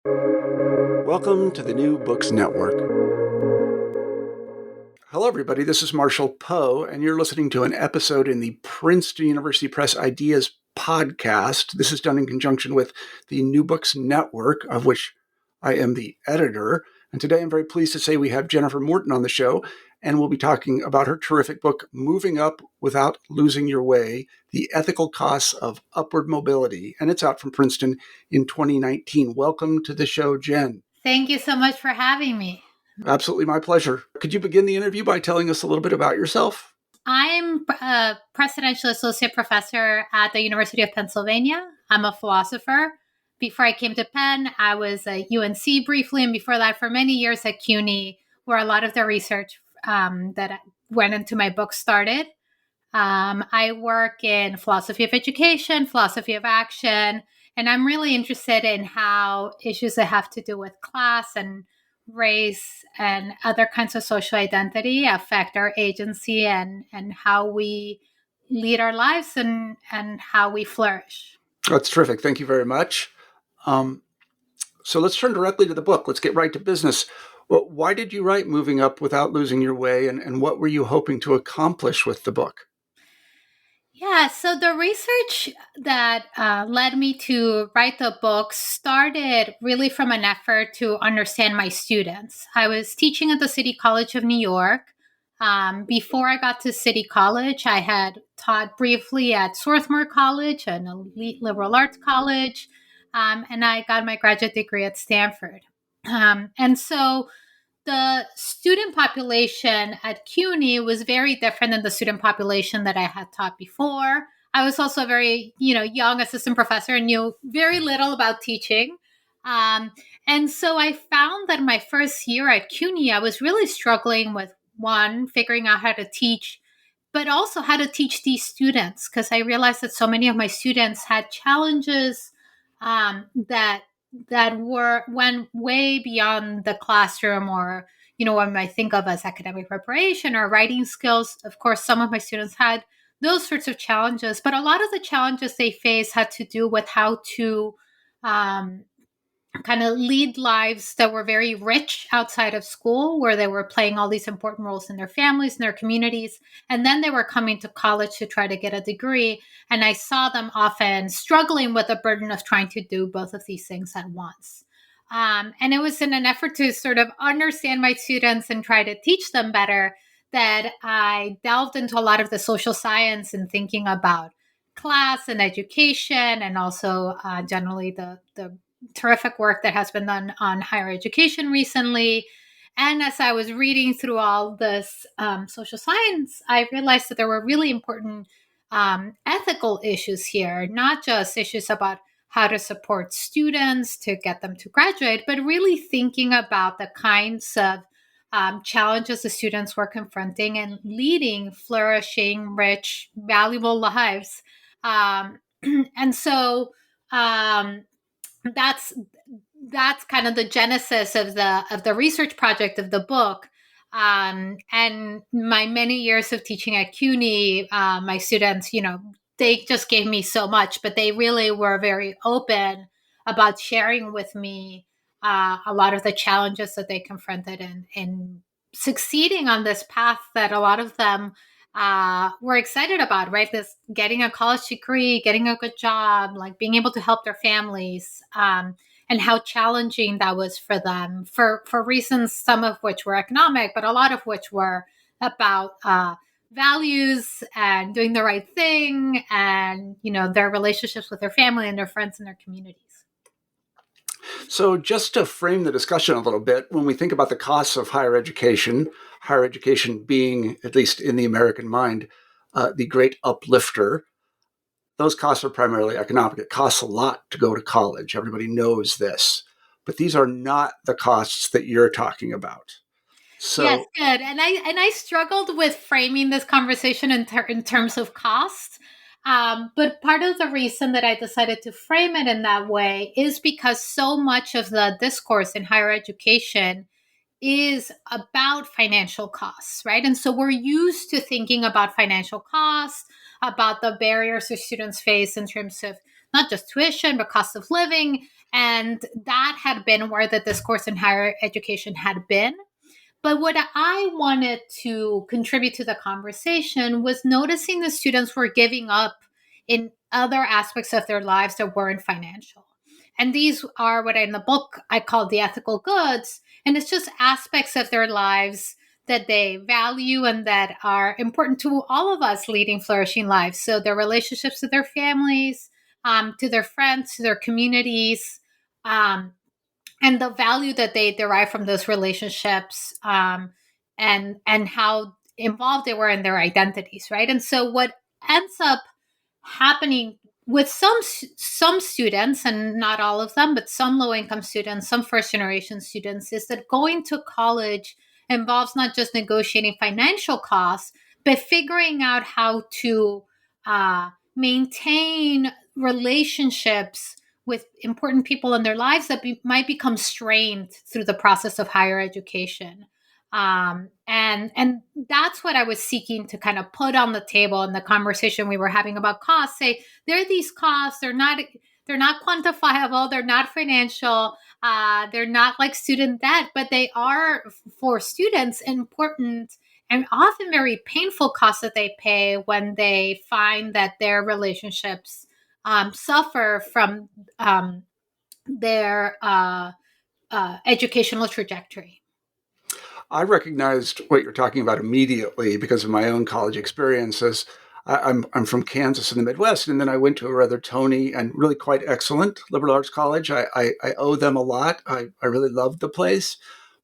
Welcome to the New Books Network. Hello, everybody. This is Marshall Poe, and you're listening to an episode in the Princeton University Press Ideas podcast. This is done in conjunction with the New Books Network, of which I am the editor. And today I'm very pleased to say we have Jennifer Morton on the show, and we'll be talking about her terrific book, Moving Up Without Losing Your Way, The Ethical Costs of Upward Mobility. And it's out from Princeton in 2019. Welcome to the show, Jen. Thank you so much for having me. Absolutely my pleasure. Could you begin the interview by telling us a little bit about yourself? I'm a presidential associate professor at the University of Pennsylvania. I'm a philosopher. Before I came to Penn, I was at UNC briefly, and before that, for many years at CUNY, where a lot of the research that went into my book started. I work in philosophy of education, philosophy of action, and I'm really interested in how issues that have to do with class and race and other kinds of social identity affect our agency and how we lead our lives and how we flourish. That's terrific. Thank you very much. So let's turn directly to the book. Let's get right to business. Well, why did you write Moving Up Without Losing Your Way, and what were you hoping to accomplish with the book? Yeah, so the research that led me to write the book started really from an effort to understand my students. I was teaching at the City College of New York. Before I got to City College, I had taught briefly at Swarthmore College, an elite liberal arts college, and I got my graduate degree at Stanford. And so the student population at CUNY was very different than the student population that I had taught before. I was also a very, young assistant professor and knew very little about teaching. And so I found that my first year at CUNY, I was really struggling with one, figuring out how to teach, but also how to teach these students, because I realized that so many of my students had challenges that went way beyond the classroom, or what I might think of as academic preparation or writing skills. Of course, some of my students had those sorts of challenges, but a lot of the challenges they faced had to do with how to kind of lead lives that were very rich outside of school, where they were playing all these important roles in their families and their communities. And then they were coming to college to try to get a degree. And I saw them often struggling with the burden of trying to do both of these things at once. And it was in an effort to sort of understand my students and try to teach them better that I delved into a lot of the social science and thinking about class and education, and also generally the terrific work that has been done on higher education recently. And as I was reading through all this social science, I realized that there were really important ethical issues here, not just issues about how to support students to get them to graduate, but really thinking about the kinds of challenges the students were confronting and leading flourishing, rich, valuable lives. And so that's kind of the genesis of the research project of the book. And my many years of teaching at CUNY, my students, they just gave me so much, but they really were very open about sharing with me a lot of the challenges that they confronted in succeeding on this path that a lot of them were excited about, right? This getting a college degree, getting a good job, like being able to help their families, and how challenging that was for them for reasons, some of which were economic, but a lot of which were about values and doing the right thing, and their relationships with their family and their friends and their communities. So just to frame the discussion a little bit, when we think about the costs of higher education being, at least in the American mind, the great uplifter, those costs are primarily economic. It costs a lot to go to college. Everybody knows this. But these are not the costs that you're talking about. So, yes, good. And I struggled with framing this conversation in terms of cost. But part of the reason that I decided to frame it in that way is because so much of the discourse in higher education is about financial costs, right? And so we're used to thinking about financial costs, about the barriers that students face in terms of not just tuition, but cost of living. And that had been where the discourse in higher education had been. But what I wanted to contribute to the conversation was noticing the students were giving up in other aspects of their lives that weren't financial. And these are what in the book I call the ethical goods. And it's just aspects of their lives that they value and that are important to all of us leading flourishing lives. So their relationships to their families, to their friends, to their communities, um, and the value that they derive from those relationships, and how involved they were in their identities, right? And so what ends up happening with some students, and not all of them, but some low income students, some first generation students, is that going to college involves not just negotiating financial costs, but figuring out how to maintain relationships with important people in their lives that might become strained through the process of higher education. And that's what I was seeking to kind of put on the table in the conversation we were having about costs. Say there are these costs; they're not quantifiable, they're not financial, they're not like student debt, but they are for students important and often very painful costs that they pay when they find that their relationships suffer from their educational trajectory. I recognized what you're talking about immediately because of my own college experiences. I'm from Kansas in the Midwest, and then I went to a rather Tony and really quite excellent liberal arts college. I owe them a lot. I really loved the place.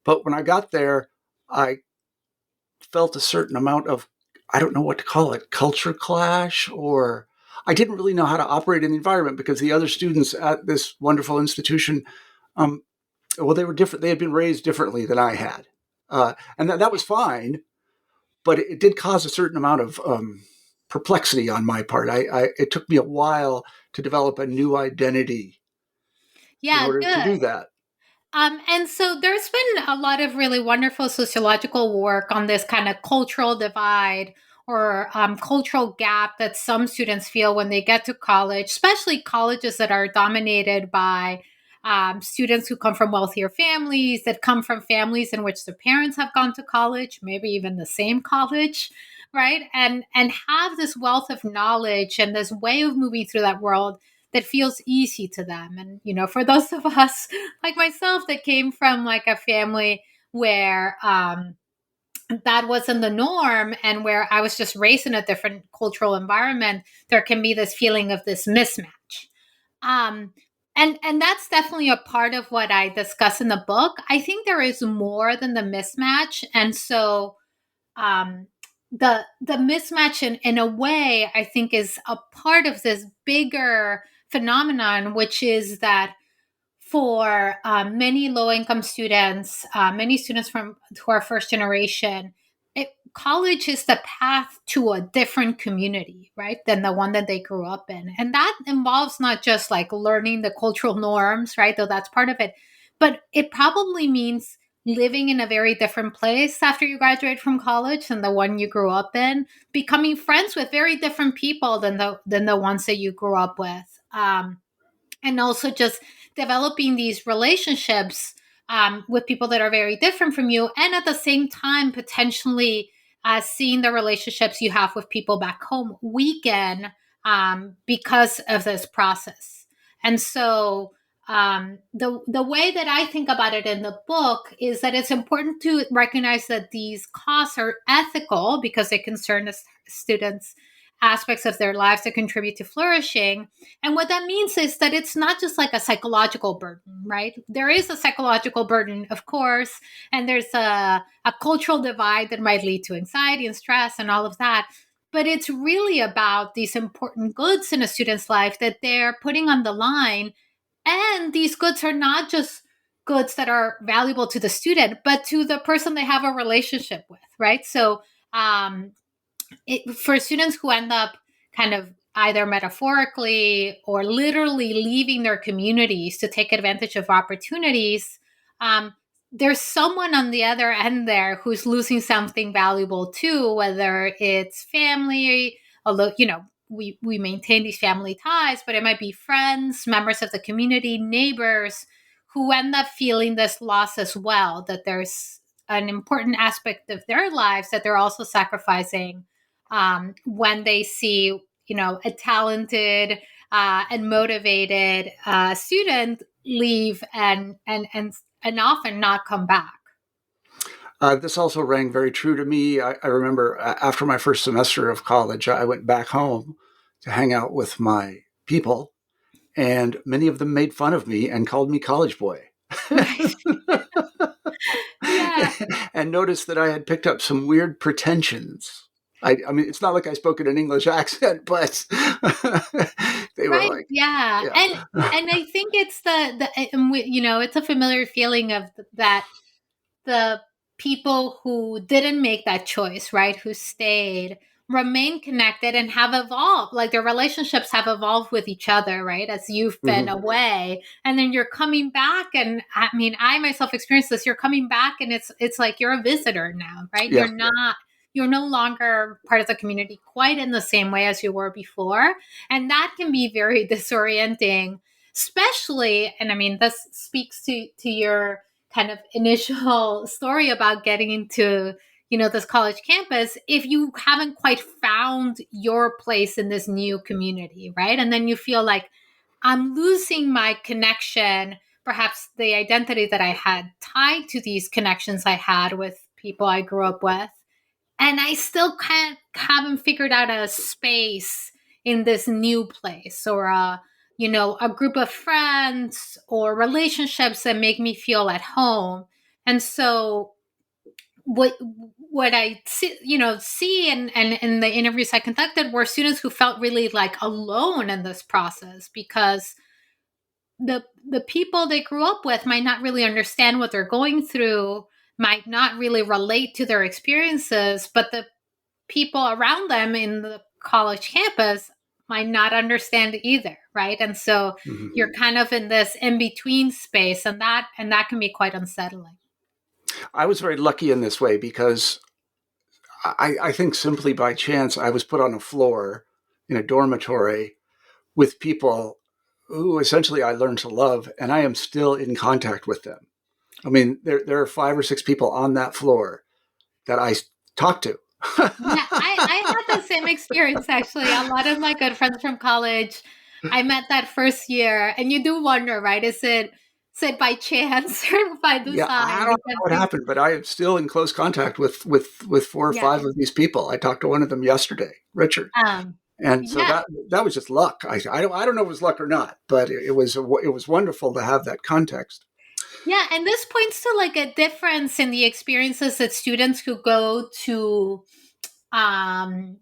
But when I got there, I felt a certain amount of, I don't know what to call it, culture clash, or I didn't really know how to operate in the environment because the other students at this wonderful institution, um, well, they were different. They had been raised differently than I had. And that was fine, but it did cause a certain amount of perplexity on my part. It took me a while to develop a new identity in Yeah, order to do good. that. And so there's been a lot of really wonderful sociological work on this kind of cultural divide or cultural gap that some students feel when they get to college, especially colleges that are dominated by students who come from wealthier families, that come from families in which their parents have gone to college, maybe even the same college, right? And have this wealth of knowledge and this way of moving through that world that feels easy to them. And, for those of us like myself that came from like a family where that wasn't the norm and where I was just raised in a different cultural environment, there can be this feeling of this mismatch. Um, and that's definitely a part of what I discuss in the book. I think there is more than the mismatch. And so um, the mismatch in a way I think is a part of this bigger phenomenon, which is that for many low income students, many students from who are first generation, college is the path to a different community, right, than the one that they grew up in. And that involves not just like learning the cultural norms, right, though that's part of it, but it probably means living in a very different place after you graduate from college than the one you grew up in, becoming friends with very different people than the ones that you grew up with. And also just developing these relationships with people that are very different from you, and at the same time potentially seeing the relationships you have with people back home weaken because of this process. And so the way that I think about it in the book is that it's important to recognize that these costs are ethical because they concern the students aspects of their lives that contribute to flourishing. And what that means is that it's not just like a psychological burden, right? There is a psychological burden, of course, and there's a cultural divide that might lead to anxiety and stress and all of that. But it's really about these important goods in a student's life that they're putting on the line. And these goods are not just goods that are valuable to the student, but to the person they have a relationship with, right? So, for students who end up kind of either metaphorically or literally leaving their communities to take advantage of opportunities, um, there's someone on the other end there who's losing something valuable too, whether it's family, although, we maintain these family ties, but it might be friends, members of the community, neighbors who end up feeling this loss as well, that there's an important aspect of their lives that they're also sacrificing when they see, a talented and motivated student leave and often not come back. This also rang very true to me. I remember after my first semester of college, I went back home to hang out with my people, and many of them made fun of me and called me college boy. Right. Yeah. And noticed that I had picked up some weird pretensions. I mean, it's not like I spoke in an English accent, but they were Right. like, Yeah. yeah. And I think it's it's a familiar feeling of that the people who didn't make that choice, right, who stayed, remain connected and have evolved. Like their relationships have evolved with each other, right, as you've been Mm-hmm. away, and then you're coming back. And I mean, I myself experienced this. You're coming back, and it's like you're a visitor now, right? Yeah. You're no longer part of the community quite in the same way as you were before, and that can be very disorienting, especially. And I mean, this speaks to your kind of initial story about getting into this college campus, if you haven't quite found your place in this new community, right? And then you feel like I'm losing my connection, perhaps the identity that I had tied to these connections I had with people I grew up with, and I still haven't figured out a space in this new place, or a group of friends or relationships that make me feel at home. And so what I see and in the interviews I conducted were students who felt really like alone in this process, because the people they grew up with might not really understand what they're going through, might not really relate to their experiences, but the people around them in the college campus might not understand either, right? And so Mm-hmm. you're kind of in this in between space, and that can be quite unsettling. I was very lucky in this way because I think simply by chance I was put on a floor in a dormitory with people who essentially I learned to love, and I am still in contact with them. I mean, there are 5 or 6 people on that floor that I talk to. Yeah, I had the same experience actually. A lot of my good friends from college, I met that first year, and you do wonder, right? Is it by chance or by Yeah, I design? don't know Because what happened, but I am still in close contact with 4 or yeah, 5 of these people. I talked to one of them yesterday, Richard, um, and so yeah, that was just luck. I don't know if it was luck or not, but it was wonderful to have that context. yeah, and this points to like a difference in the experiences that students who go to often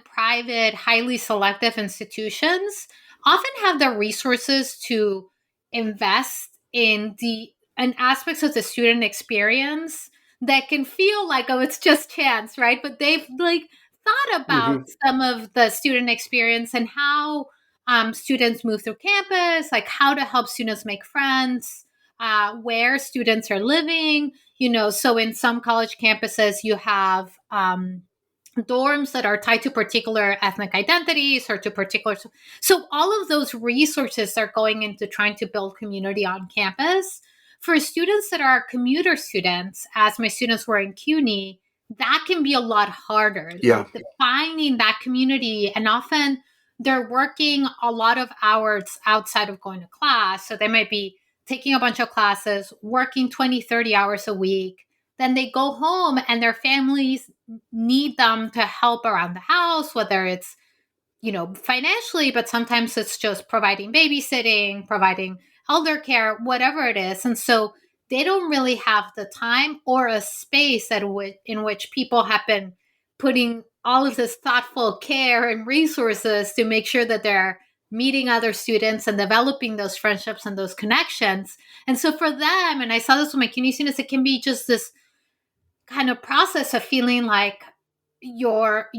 private, highly selective institutions often have the resources to invest in the and aspects of the student experience that can feel like, oh, it's just chance, right? But they've like thought about Hmm. some of the student experience and how students move through campus, like how to help students make friends, where students are living. So in some college campuses, you have dorms that are tied to particular ethnic identities or to particular. So all of those resources are going into trying to build community on campus. For students that are commuter students, as my students were in CUNY, that can be a lot harder. Yeah. Like finding that community, and often they're working a lot of hours outside of going to class. So they might be taking a bunch of classes, working 20, 30 hours a week. Then they go home and their families need them to help around the house, whether it's, financially, but sometimes it's just providing babysitting, providing elder care, whatever it is. And so they don't really have the time or a space in which people have been putting all of this thoughtful care and resources to make sure that they're meeting other students and developing those friendships and those connections. And so for them, and I saw this with my CUNY students, it can be just this kind of process of feeling like you're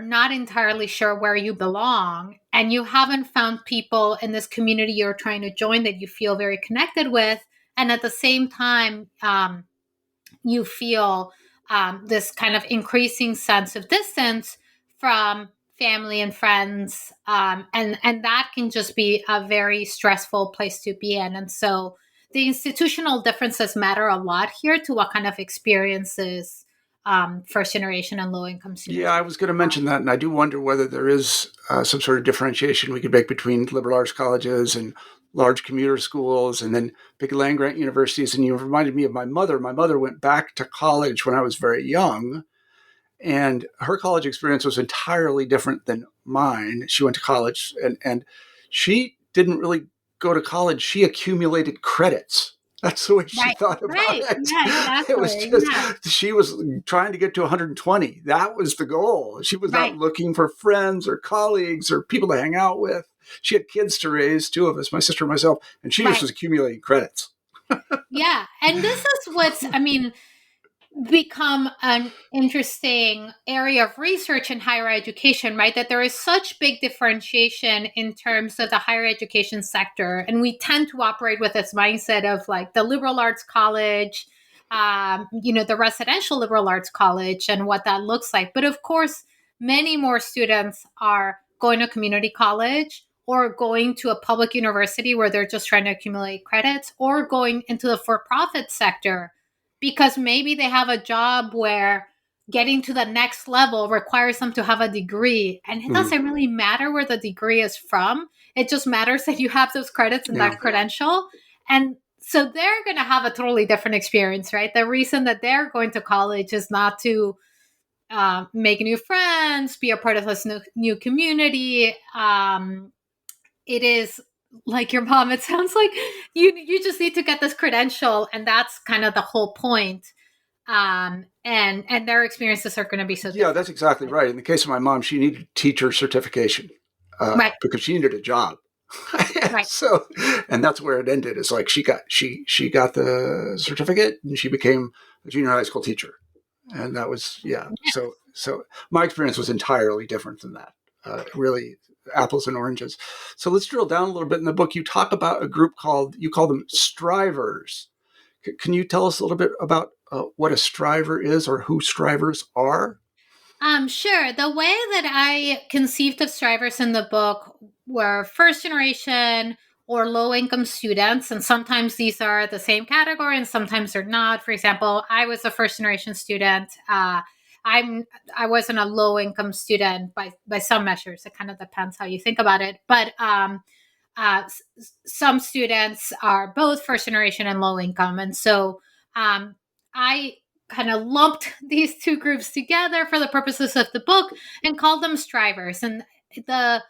not entirely sure where you belong, and you haven't found people in this community you're trying to join that you feel very connected with, and at the same time you feel this kind of increasing sense of distance from family and friends, and that can just be a very stressful place to be in. And so the institutional differences matter a lot here to what kind of experiences first generation and low income Yeah, students I are. was going to mention that, and I do wonder whether there is some sort of differentiation we could make between liberal arts colleges and large commuter schools, and then big land grant universities. And you reminded me of my mother. My mother went back to college when I was very young, and her college experience was entirely different than mine. She went to college, and she didn't really go to college. She accumulated credits. That's the way she Right, thought about right. it. Yeah, It was exactly. just, Yeah, she was trying to get to 120. That was the goal. She was not right, looking for friends or colleagues or people to hang out with. She had kids to raise, two of us, my sister and myself, and she just right. was accumulating credits. Yeah. And this is what's, I mean, become an interesting area of research in higher education, right? That there is such big differentiation in terms of the higher education sector. And we tend to operate with this mindset of like the liberal arts college, the residential liberal arts college and what that looks like. But of course, many more students are going to community college or going to a public university where they're just trying to accumulate credits or going into the for-profit sector because maybe they have a job where getting to the next level requires them to have a degree. And it Mhm. doesn't really matter where the degree is from. It just matters that you have those credits and Yeah. that credential. And so they're going to have a totally different experience, right? The reason that they're going to college is not to make new friends, be a part of this new community. It is like your mom. It sounds like you just need to get this credential, and that's kind of the whole point. And their experiences are going to be so Yeah, different. that's exactly right. In the case of my mom, she needed teacher certification Right, because she needed a job. right. So, and that's where it ended. It's like she got the certificate and she became a junior high school teacher, and that was yeah. So my experience was entirely different than that. Really, apples and oranges. So let's drill down a little bit in the book. You talk about a group called you call them strivers. Can you tell us a little bit about what a striver is or who strivers are? Sure. The way that I conceived of strivers in the book were first generation or low income students. And sometimes these are the same category and sometimes they're not. For example, I was a first generation student. I'm I wasn't a low income student by some measures. It kind of depends how you think about it. But some students are both first generation and low income. And so I kind of lumped these two groups together for the purposes of the book and called them strivers. And the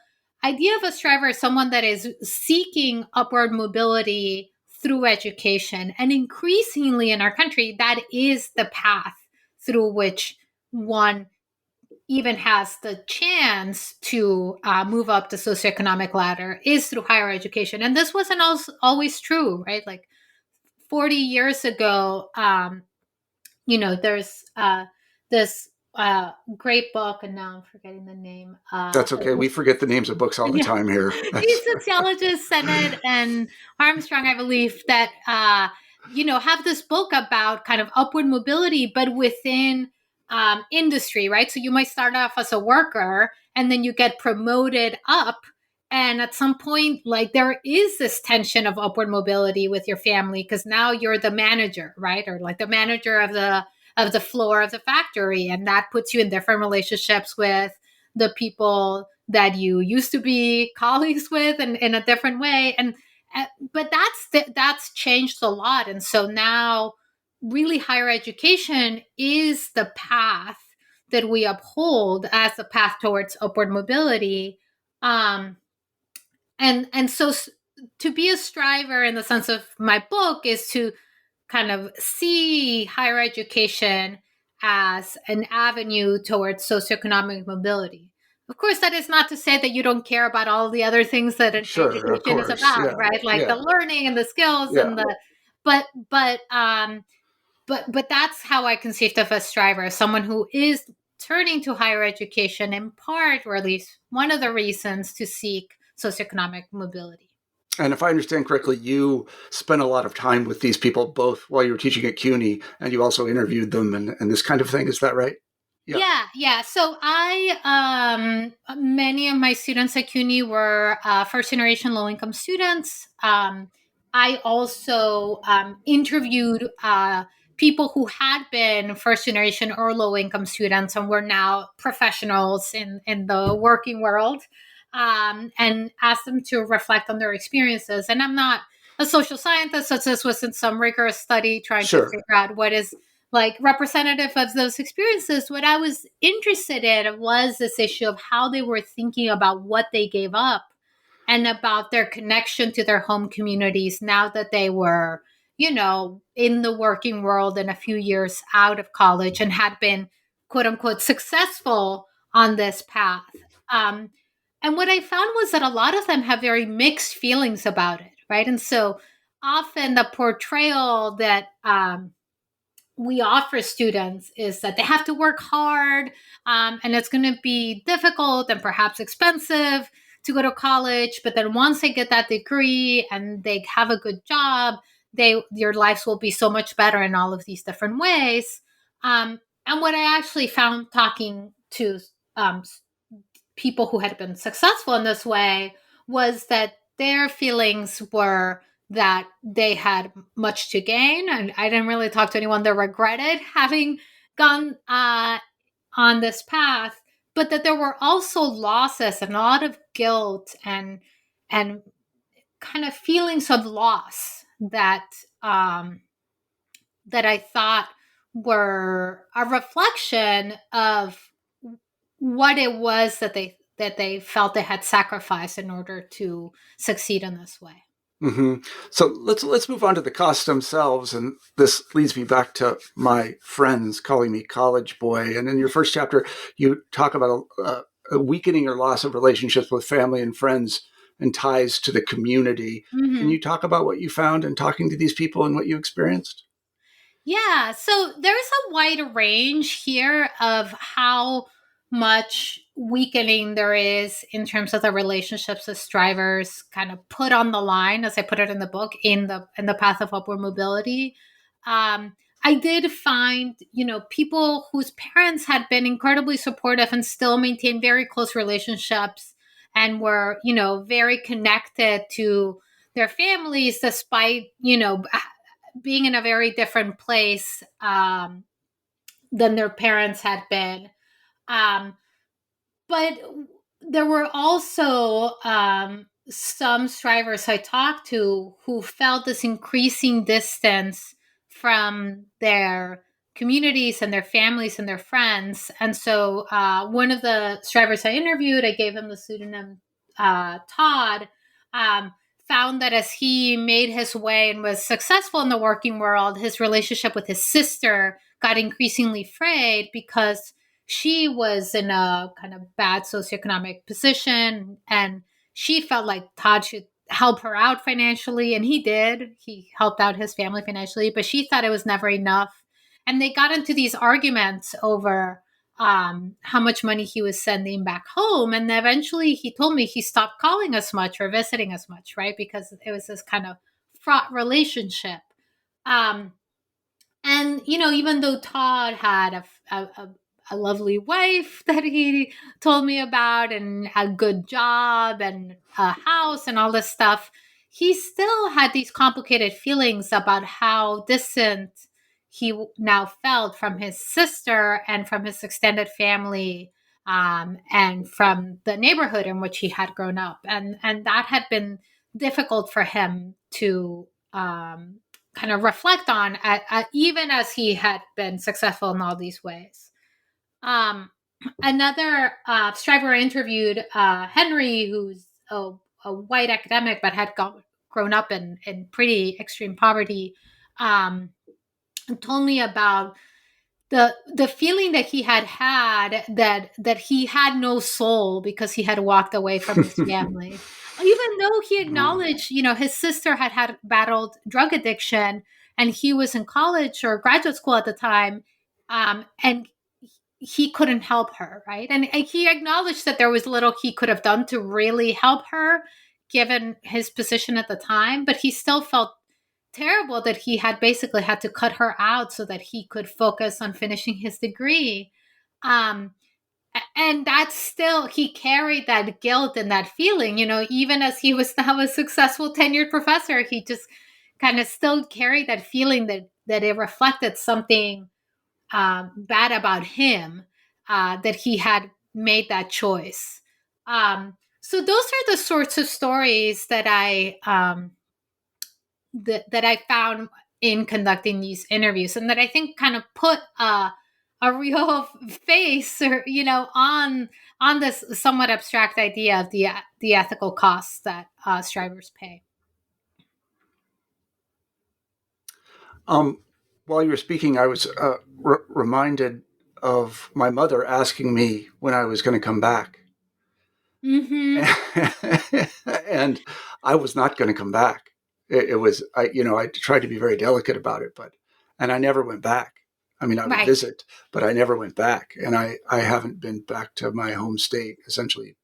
idea of a striver is someone that is seeking upward mobility through education. And increasingly in our country, that is the path through which one even has the chance to move up the socioeconomic ladder is through higher education. And this wasn't always true, right? Like 40 years ago, there's this great book, and now I'm forgetting the name. That's okay. We forget the names of books all the Yeah, time here. these That's sociologists, Sennett and Armstrong, I believe, that have this book about kind of upward mobility, but within industry, right? So you might start off as a worker, and then you get promoted up. And at some point, like there is this tension of upward mobility with your family because now you're the manager, right? Or like the manager of the floor of the factory, and that puts you in different relationships with the people that you used to be colleagues with and in a different way. And but that's changed a lot. And so now really higher education is the path that we uphold as the path towards upward mobility. Um and so to be a striver in the sense of my book is to kind of see higher education as an avenue towards socioeconomic mobility. Of course, that is not to say that you don't care about all the other things that an sure, of education is course. about, Yeah, right? Like the yeah, learning and the skills yeah. and the but but but that's how I conceived of a striver, someone who is turning to higher education in part, or at least one of the reasons to seek socioeconomic mobility. And if I understand correctly, you spent a lot of time with these people both while you were teaching at CUNY and you also interviewed them and this kind of thing. Is that right? Yeah. Yeah. So many of my students at CUNY were first generation low income students. I also interviewed people who had been first generation or low income students and were now professionals in the working world, and asked them to reflect on their experiences. And I'm not a social scientist, so this wasn't some rigorous study trying to Sure. figure out what is like representative of those experiences. What I was interested in was this issue of how they were thinking about what they gave up and about their connection to their home communities now that they were, in the working world and a few years out of college and had been quote unquote successful on this path. Um, and what I found was that a lot of them have very mixed feelings about it, right? And so often the portrayal that we offer students is that they have to work hard, and it's going to be difficult and perhaps expensive to go to college. But then once they get that degree and they have a good job, their lives will be so much better in all of these different ways. And what I actually found talking to um, people who had been successful in this way was that their feelings were that they had much to gain. And I didn't really talk to anyone that regretted having gone on this path, but that there were also losses and a lot of guilt and kind of feelings of loss um, that I thought were a reflection of what it was that they felt they had sacrificed in order to succeed in this way. Hmm. So let's move on to the costs themselves, and this leads me back to my friends calling me college boy. And in your first chapter, you talk about a weakening or loss of relationships with family and friends and ties to the community. Can Mm-hmm. you talk about what you found in talking to these people and what you experienced? Yeah, so there's a wide range here of how much weakening there is in terms of the relationships that strivers kind of put on the line, as I put it in the book, in the path of upward mobility. I did find, people whose parents had been incredibly supportive and still maintained very close relationships and were, very connected to their families despite, being in a very different place than their parents had been. Um, but there were also some strivers I talked to who felt this increasing distance from their communities and their families and their friends. And so one of the strivers I interviewed, I gave him the pseudonym Todd, um, found that as he made his way and was successful in the working world, his relationship with his sister got increasingly frayed because she was in a kind of bad socioeconomic position, and she felt like Todd should help her out financially, and he did. He helped out his family financially, but she thought it was never enough. And they got into these arguments over how much money he was sending back home. And eventually he told me he stopped calling as much or visiting as much, right? Because it was this kind of fraught relationship. Um, and even though Todd had a lovely wife that he told me about and a good job and a house and all this stuff, he still had these complicated feelings about how distant he now felt from his sister and from his extended family, and from the neighborhood in which he had grown up, and that had been difficult for him to kind of reflect on, even as he had been successful in all these ways. Um, Another striver I interviewed, Henry, who's a white academic but had grown up in pretty extreme poverty, um, told me about the feeling that he had that he had no soul because he had walked away from his family, even though he acknowledged, his sister had battled drug addiction and he was in college or graduate school at the time, and he couldn't help her, right? And he acknowledged that there was little he could have done to really help her given his position at the time, but he still felt terrible that he had basically had to cut her out so that he could focus on finishing his degree. Um, and that's still, he carried that guilt and that feeling, even as he was now a successful tenured professor, he just kind of still carried that feeling that it reflected something bad about him, that he had made that choice. So those are the sorts of stories that I found in conducting these interviews, and that I think kind of put a real face, or on this somewhat abstract idea of the ethical costs that strivers pay. While you were speaking, I was reminded of my mother asking me when I was going to come back. Mm-hmm. And I was not going to come back. It was, I tried to be very delicate about it, and I never went back. I mean, I would Right. visit, but I never went back. And I haven't been back to my home state essentially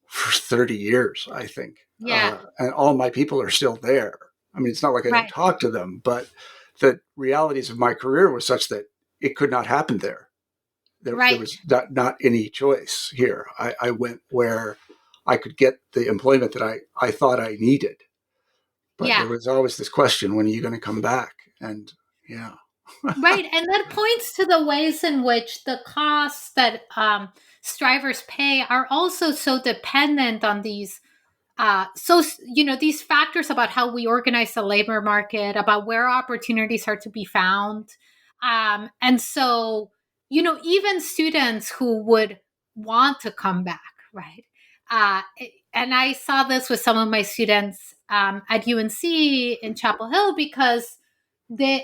for 30 years, I think. Yeah. And all my people are still there. I mean, it's not like I don't Right. talk to them, but the realities of my career were such that it could not happen there. There Right. was not any choice here. I went where I could get the employment that I thought I needed. But Yeah. there was always this question, when are you going to come back? And yeah. Right. And that points to the ways in which the costs that strivers pay are also so dependent on these these factors about how we organize the labor market, about where opportunities are to be found. And so, even students who would want to come back, right? And I saw this with some of my students at UNC in Chapel Hill, because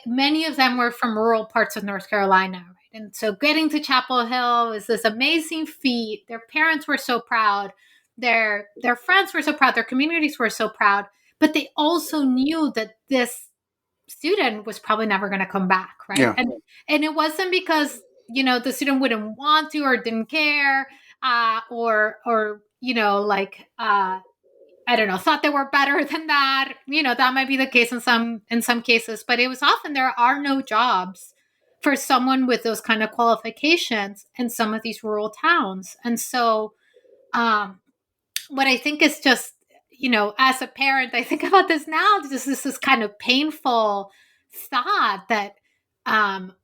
many of them were from rural parts of North Carolina, right? And so getting to Chapel Hill was this amazing feat. Their parents were so proud. Their friends were so proud. Their communities were so proud. But they also knew that this student was probably never going to come back, right? Yeah. And it wasn't because the student wouldn't want to or didn't care, or I don't know, thought they were better than that. That might be the case in some cases, but it was often there are no jobs for someone with those kind of qualifications in some of these rural towns. And so, what I think is just, as a parent, I think about this now, this is this kind of painful thought that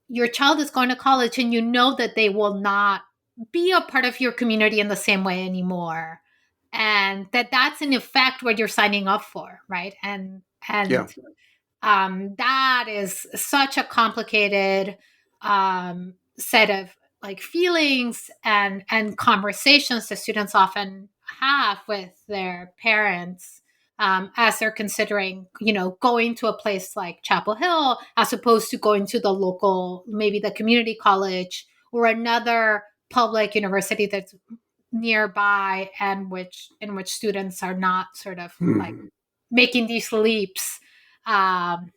your child is going to college and you know that they will not be a part of your community in the same way anymore, and that's in effect what you're signing up for, right? and Yeah. and that is such a complicated set of like feelings and conversations that students often have with their parents, as they're considering, going to a place like Chapel Hill as opposed to going to the local, maybe the community college or another public university that's nearby, and in which students are not sort of like Hmm. making these leaps. um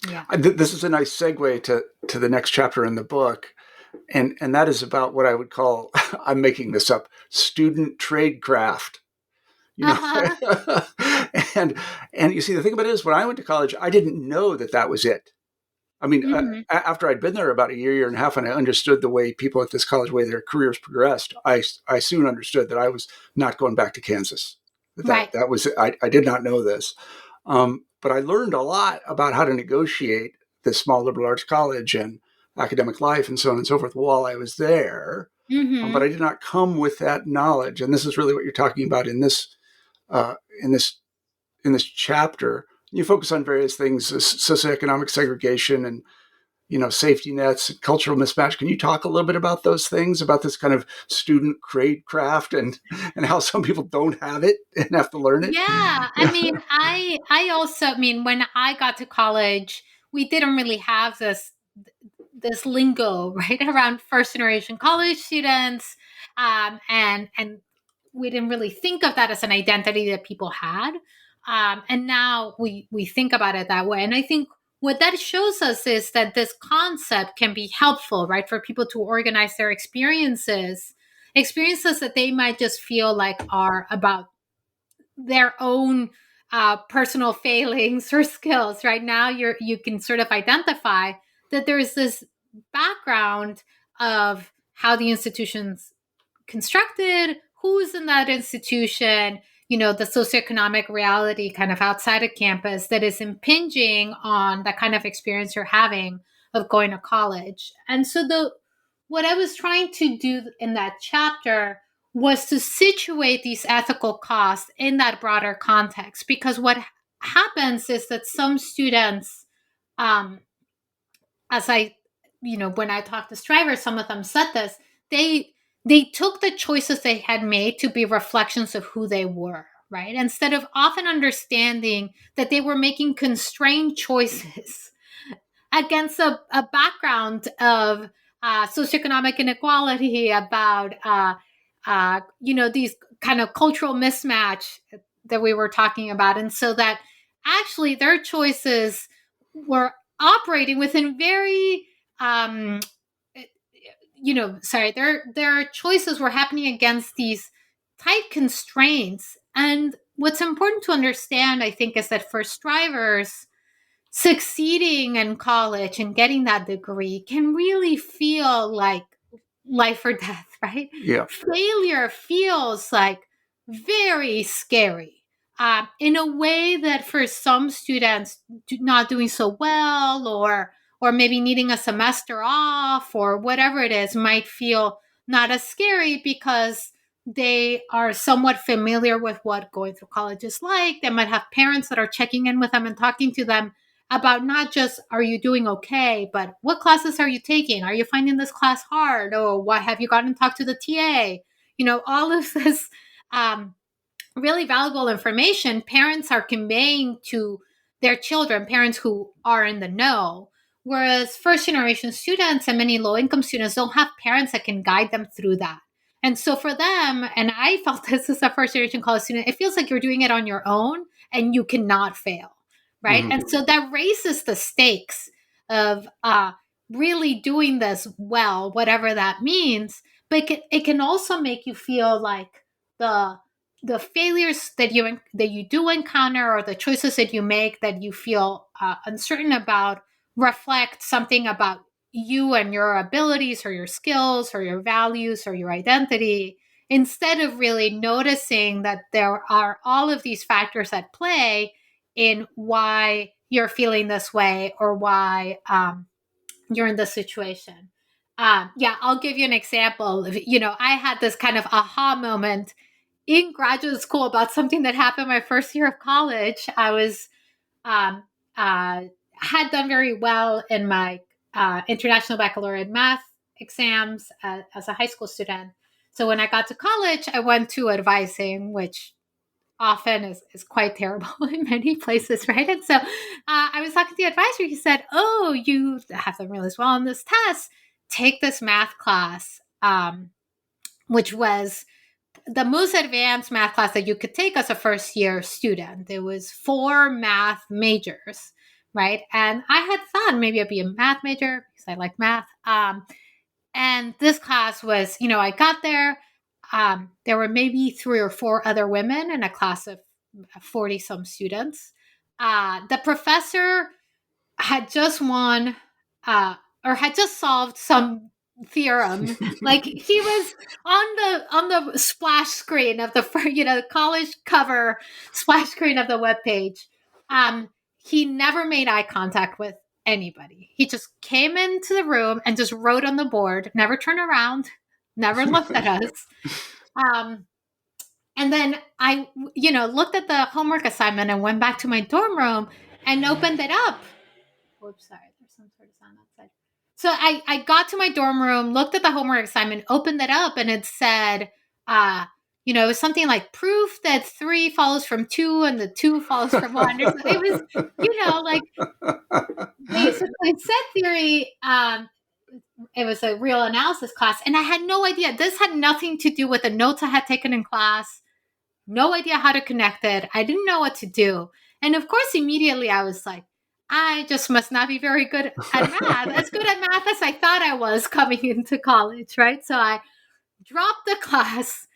yeah. This is a nice segue to the next chapter in the book. And that is about what I would call, I'm making this up, student tradecraft. You Uh-huh. know, and you see, the thing about it is, when I went to college, I didn't know that was it. I mean, Hmm. after I'd been there about a year and a half, and I understood the way people at this college, way their careers progressed, I soon understood that I was not going back to Kansas. Right. That was, I did not know this, but I learned a lot about how to negotiate this small liberal arts college and academic life and so on and so forth while I was there. But I Hmm. did not come with that knowledge, and this is really what you're talking about in uh, in this in this chapter. You focus on various things: socioeconomic segregation and safety nets, cultural mismatch. Can you talk a little bit about those things, about this kind of student craft and how some people don't have it and have to learn it? Yeah, I mean, I also, I mean, when I got to college, we didn't really have this lingo, right, around first generation college students, and we didn't really think of that as an identity that people had, and now we think about it that way. And I think what that shows us is that this concept can be helpful, right, for people to organize their experiences that they might just feel like are about their own personal failings or skills. Right now, you can sort of identify that there's this background of how the institution's constructed, who's in that institution, the socioeconomic reality kind of outside of campus that is impinging on the kind of experience you're having of going to college. And so what I was trying to do in that chapter was to situate these ethical costs in that broader context, because what happens is that some students, as when I talked to strivers, some of them said this, they took the choices they had made to be reflections of who they were, right? Instead of often understanding that they were making constrained choices against a background of socioeconomic inequality, about these kind of cultural mismatch that we were talking about. And so that actually their choices were operating within very their choices were happening against these tight constraints. And what's important to understand, I think, is that for strivers, succeeding in college and getting that degree can really feel like life or death, right? Yeah. Failure feels like very scary, in a way that for some students not doing so well, or maybe needing a semester off or whatever it is, might feel not as scary because they are somewhat familiar with what going through college is like. They might have parents that are checking in with them and talking to them about not just, are you doing okay, but what classes are you taking? Are you finding this class hard? Or what, have you gotten to talk to the TA? All of this really valuable information parents are conveying to their children, parents who are in the know. Whereas first generation students and many low income students don't have parents that can guide them through that. And so for them, and I felt this as a first generation college student, it feels like you're doing it on your own and you cannot fail. Right. Mm-hmm. And so that raises the stakes of really doing this well, whatever that means. But it can also make you feel like the failures that you do encounter, or the choices that you make that you feel uncertain about, reflect something about you and your abilities or your skills or your values or your identity, instead of really noticing that there are all of these factors at play in why you're feeling this way, or why you're in this situation. I'll give you an example. I had this kind of aha moment in graduate school about something that happened my first year of college. I was had done very well in my international baccalaureate math exams as a high school student. So when I got to college, I went to advising, which often is quite terrible in many places, right? And so I was talking to the advisor. He said, "Oh, you have done really well on this test. Take this math class," which was the most advanced math class that you could take as a first year student. There was 4 math majors, right? And I had thought maybe I'd be a math major because I like math. And this class was, I got there. There were maybe 3 or 4 other women in a class of 40 some students. The professor had just won, or had just solved some theorem. Like, he was on the splash screen of the college cover splash screen of the webpage. He never made eye contact with anybody. He just came into the room and just wrote on the board, never turned around, never looked at us. And then I, looked at the homework assignment and went back to my dorm room and opened it up. Oops, sorry, there's some sort of sound outside. So I got to my dorm room, looked at the homework assignment, opened it up, and it said, it was something like proof that 3 follows from 2 and the 2 follows from 1. So it was, like basically set theory. It was a real analysis class, and I had no idea. This had nothing to do with the notes I had taken in class. No idea how to connect it. I didn't know what to do. And of course, immediately I was like, I just must not be very good at math, as good at math as I thought I was coming into college, right? So I dropped the class,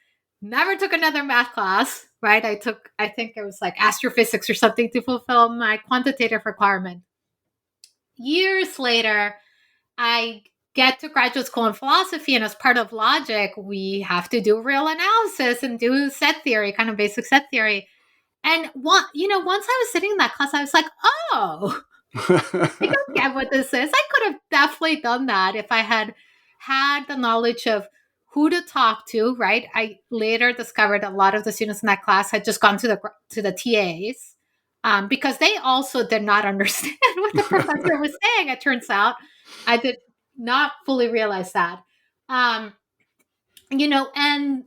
never took another math class, right? I think it was like astrophysics or something to fulfill my quantitative requirement. Years later, I get to graduate school in philosophy, and as part of logic, we have to do real analysis and do set theory, kind of basic set theory. And once I was sitting in that class, I was like, oh, I don't get what this is. I could have definitely done that if I had had the knowledge of who to talk to, right? I later discovered a lot of the students in that class had just gone to the TAs, because they also did not understand what the professor was saying. It turns out I did not fully realize that. Um, and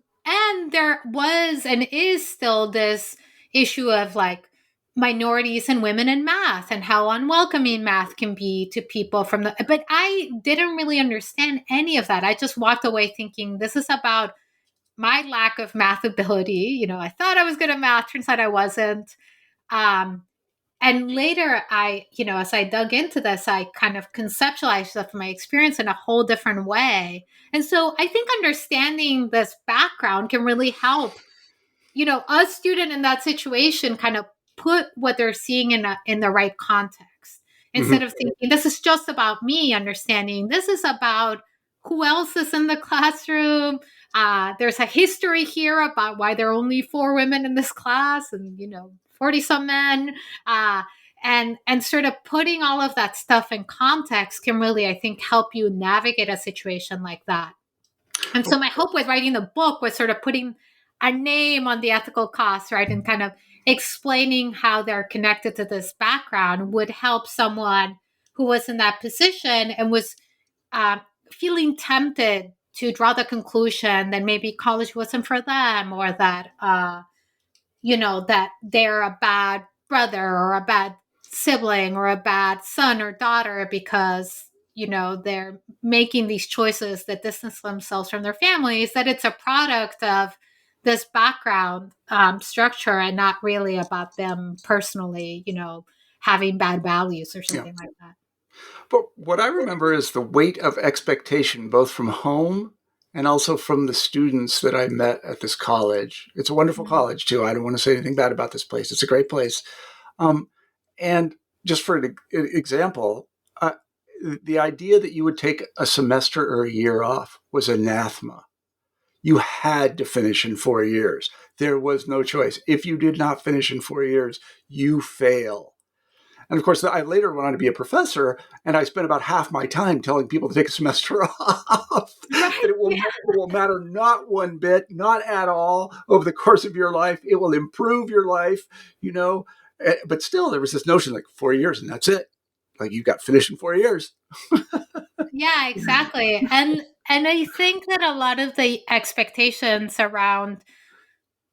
there was and is still this issue of like minorities and women in math and how unwelcoming math can be to people but I didn't really understand any of that. I just walked away thinking this is about my lack of math ability. I thought I was good at math, turns out I wasn't. um and later as I dug into this, I kind of conceptualized stuff from my experience in a whole different way. And so I think understanding this background can really help, a student in that situation kind of put what they're seeing in the right context. Instead of thinking this is just about me understanding, this is about who else is in the classroom. There's a history here about why there are only 4 women in this class and 40 some men. And sort of putting all of that stuff in context can really, I think, help you navigate a situation like that. And so my hope with writing the book was sort of putting a name on the ethical costs, right? And kind of explaining how they're connected to this background would help someone who was in that position and was feeling tempted to draw the conclusion that maybe college wasn't for them, or that, that they're a bad brother or a bad sibling or a bad son or daughter because they're making these choices that distance themselves from their families, that it's a product of this background structure and not really about them personally having bad values or something like that. But what I remember is the weight of expectation, both from home and also from the students that I met at this college. It's a wonderful college too. I don't want to say anything bad about this place. It's a great place. And just for an example, the idea that you would take a semester or a year off was anathema. You had to finish in 4 years. There was no choice. If you did not finish in 4 years, you fail. And of course, I later went on to be a professor, and I spent about half my time telling people to take a semester off. Right. That it will matter not one bit, not at all, over the course of your life. It will improve your life, But still, there was this notion like 4 years, and that's it. Like you got finished in 4 years. Yeah, exactly. And I think that a lot of the expectations around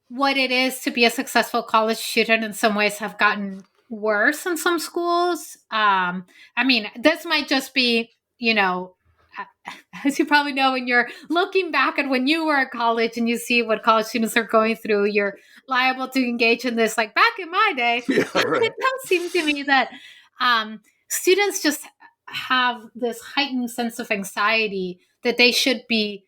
what it is to be a successful college student in some ways have gotten worse in some schools. I mean, this might just be, as you probably know, when you're looking back at when you were at college and you see what college students are going through, you're liable to engage in this like back in my day. Yeah, right. It does seem to me that students just have this heightened sense of anxiety that they should be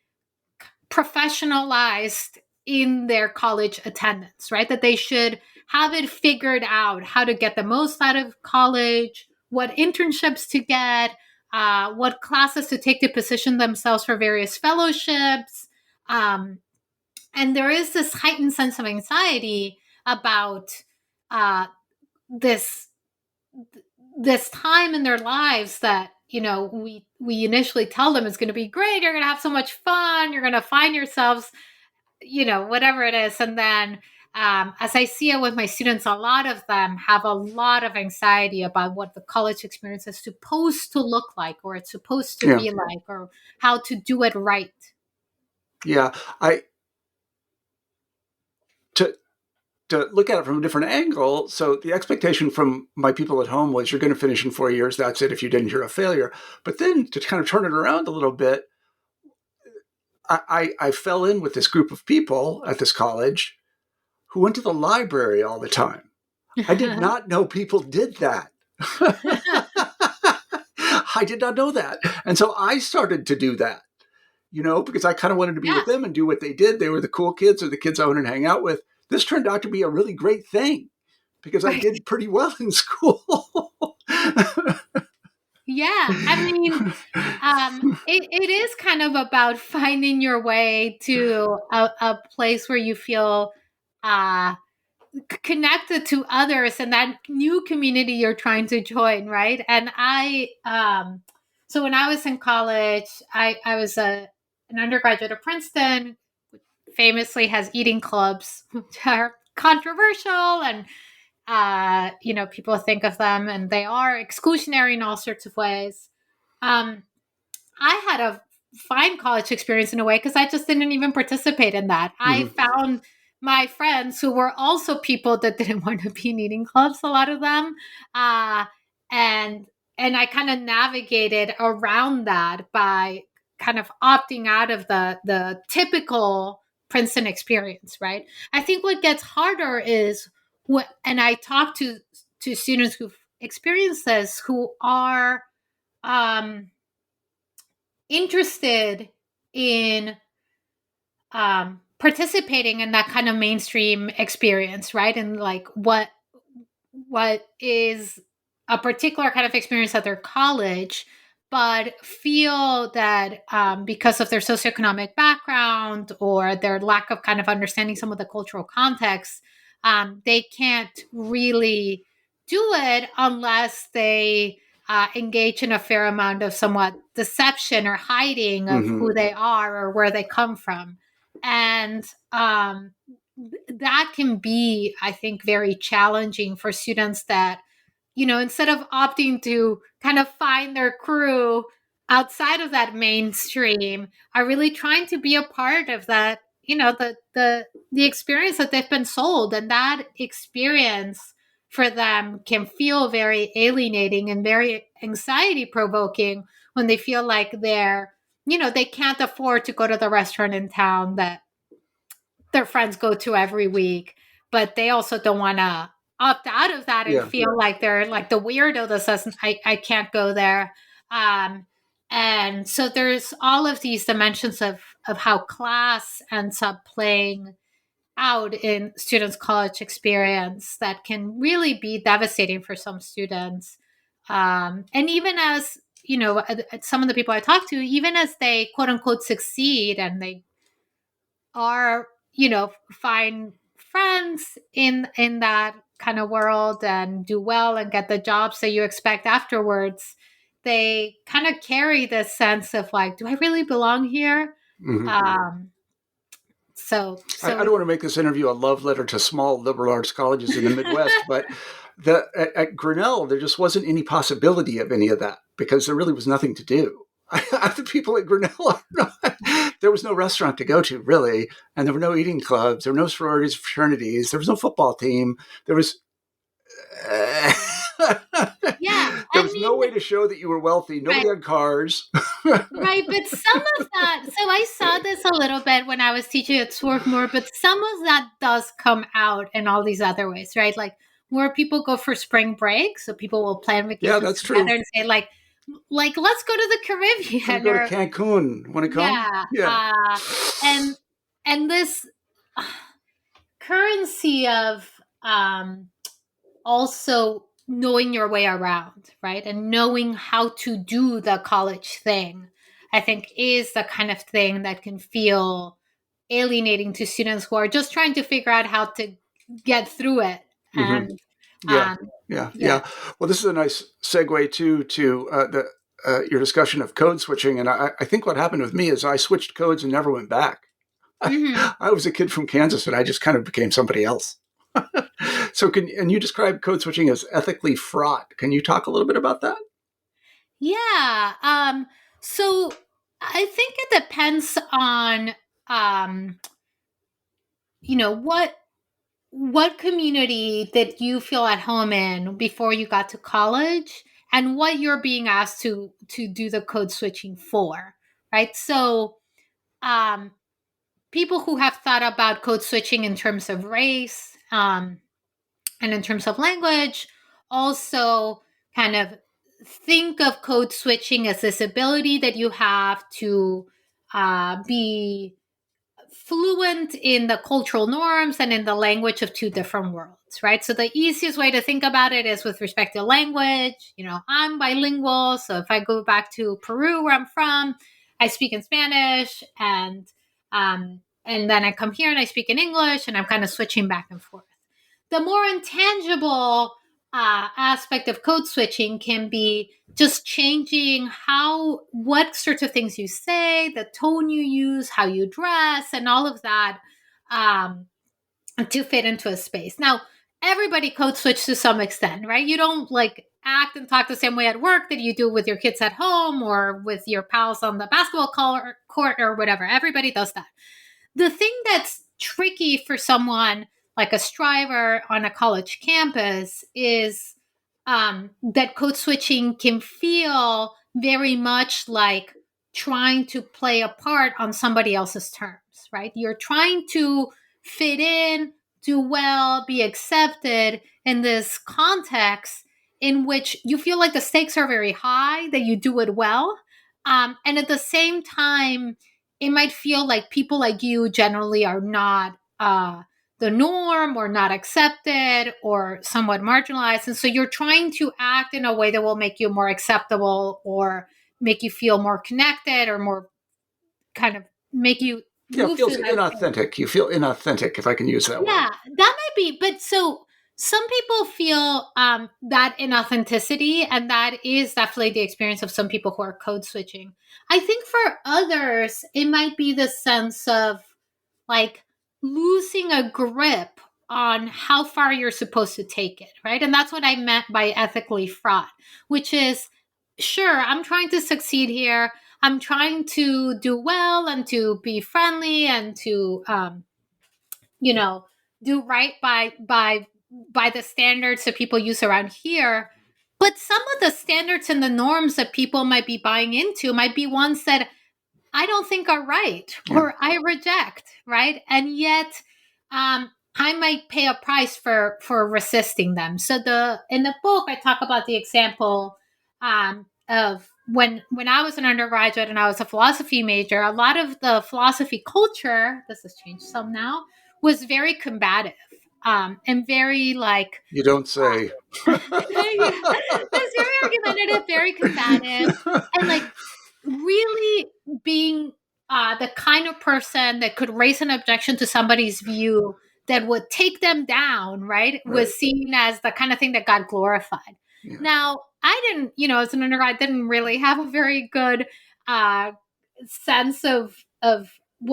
professionalized in their college attendance, right? That they should have it figured out how to get the most out of college, what internships to get, what classes to take to position themselves for various fellowships. And there is this heightened sense of anxiety about this time in their lives that we initially tell them is going to be great. You're going to have so much fun. You're going to find yourselves, whatever it is. And then as I see it with my students, a lot of them have a lot of anxiety about what the college experience is supposed to look like, or it's supposed to be like, or how to do it right. Yeah. To look at it from a different angle, so the expectation from my people at home was you're going to finish in 4 years. That's it. If you didn't, you're a failure. But then to kind of turn it around a little bit, I fell in with this group of people at this college who went to the library all the time. I did not know people did that. I did not know that. And so I started to do that, because I kind of wanted to be with them and do what they did. They were the cool kids or the kids I wanted to hang out with. This turned out to be a really great thing because I did pretty well in school. Yeah, I mean, it is kind of about finding your way to a place where you feel uh, connected to others and that new community you're trying to join, right? And so when I was in college, I was an undergraduate at Princeton, famously has eating clubs, which are controversial and people think of them and they are exclusionary in all sorts of ways. Um, I had a fine college experience in a way because I just didn't even participate in that. I Hmm. found my friends who were also people that didn't want to be in eating clubs, a lot of them. Uh, and and I kind of navigated around that by kind of opting out of the typical Princeton experience, right? I think what gets harder is what, and I talk to students who've experienced this who are um interested in participating in that kind of mainstream experience, right? And like what is a particular kind of experience at their college, but feel that because of their socioeconomic background or their lack of kind of understanding some of the cultural context, they can't really do it unless they engage in a fair amount of somewhat deception or hiding of Hmm. who they are or where they come from. And that can be, I think, very challenging for students that, instead of opting to kind of find their crew outside of that mainstream, are really trying to be a part of that, the experience that they've been sold. And that experience for them can feel very alienating and very anxiety provoking when they feel like they can't afford to go to the restaurant in town that their friends go to every week, but they also don't want to opt out of that and Yeah. feel like they're like the weirdo that says I can't go there. Um, and so there's all of these dimensions of how class ends up playing out in students' college experience that can really be devastating for some students. And even as some of the people I talk to, even as they quote unquote succeed and they are find friends in that kind of world and do well and get the jobs that you expect afterwards, they kind of carry this sense of like, do I really belong here? Hmm. um so I so don't want to make this interview a love letter to small liberal arts colleges in the Midwest, but at Grinnell, there just wasn't any possibility of any of that because there really was nothing to do. The people at Grinnell, there was no restaurant to go to, really, and there were no eating clubs, there were no sororities, fraternities, there was no football team, there was yeah, there I was no mean, way to show that you were wealthy. right. Nobody had cars. Right, but some of that, so I saw this a little bit when I was teaching at Swarthmore, but some of that does come out in all these other ways, right? Like where people go for spring break, so people will plan Yeah, vacations that's together true. and say like let's go to the Gonna Caribbean go to or Cancun. Want to come? yeah, Yeah. and this uh, currency of um also knowing your way around, right? And knowing how to do the college thing, I think is the kind of thing that can feel alienating to students who are just trying to figure out how to get through it. Hmm. And Yeah. um, Yeah. yeah. Yeah. Well, this is a nice segue too to the your discussion of code switching, and I think what happened with me is I switched codes and never went back. Hmm. I was a kid from Kansas, and I just kind of became somebody else. So, and you describe code switching as ethically fraught? Can you talk a little bit about that? Yeah. So I think it depends on um, what community did you feel at home in before you got to college and what you're being asked to do the code switching for, right? So um, people who have thought about code switching in terms of race and in terms of language also kind of think of code switching as this ability that you have to be fluent in the cultural norms and in the language of two different worlds, right? So the easiest way to think about it is with respect to language. I'm bilingual. So if I go back to Peru, where I'm from, I speak in Spanish, and then I come here and I speak in English, and I'm kind of switching back and forth. The more intangible aspect of code switching can be just changing what sorts of things you say, the tone you use, how you dress, and all of that to fit into a space. Now, everybody code switch to some extent, right? You don't act and talk the same way at work that you do with your kids at home or with your pals on the basketball court or whatever. Everybody does that. The thing that's tricky for someone like a striver on a college campus is that code switching can feel very much like trying to play a part on somebody else's terms, right? You're trying to fit in, do well, be accepted in this context in which you feel like the stakes are very high, that you do it well. And at the same time, it might feel like people like you generally are not the norm or not accepted or somewhat marginalized. And so you're trying to act in a way that will make you more acceptable or make you feel more connected or more kind of make you Yeah, it move feels through that. inauthentic. You feel inauthentic, if I can use that word. Yeah, that might be. But so some people feel that inauthenticity, and that is definitely the experience of some people who are code switching. I think for others, it might be the sense of like losing a grip on how far you're supposed to take it, right? And that's what I meant by ethically fraught, which is sure, I'm trying to succeed here. I'm trying to do well and to be friendly and to do right by the standards that people use around here. But some of the standards and the norms that people might be buying into might be ones that I don't think are right or I reject, right? And yet I might pay a price for resisting them. So in the book I talk about the example of when I was an undergraduate and I was a philosophy major. A lot of the philosophy culture, this has changed some now, was very combative and very you don't say. It's very argumentative, very combative, and really being the kind of person that could raise an objection to somebody's view that would take them down, right? Was seen as the kind of thing that got glorified. Yeah. Now, I didn't, as an undergrad, didn't really have a very good sense of